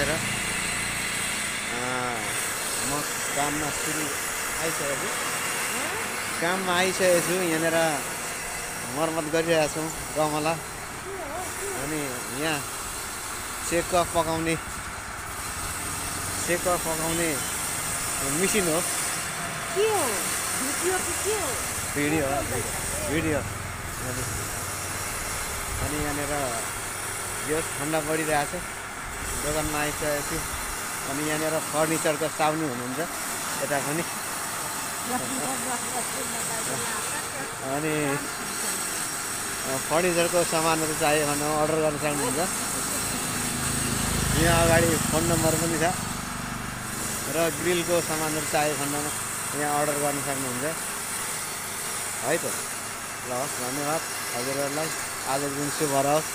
यहाँनिर म काममा आइसकेको छु यहाँनिर मर्मत गरिरहेको छौँ गमला अनि यहाँ सेकुवा पकाउने मिसिन हो भिडियो अनि यहाँनिर यो ठन्डा परिरहेछ दोकानमा आइसकेको छु अनि यहाँनिर फर्निचरको साउनी हुनुहुन्छ यता पनि अनि फर्निचरको सामानहरू चाहियो भने अर्डर गर्न सक्नुहुन्छ यहाँ अगाडि फोन नम्बर पनि छ र ग्रिलको सामानहरू चाहियो खण्डमा यहाँ अर्डर गर्न सक्नुहुन्छ है त ल धन्यवाद हजुरहरूलाई आजको दिन शुभ रहोस्।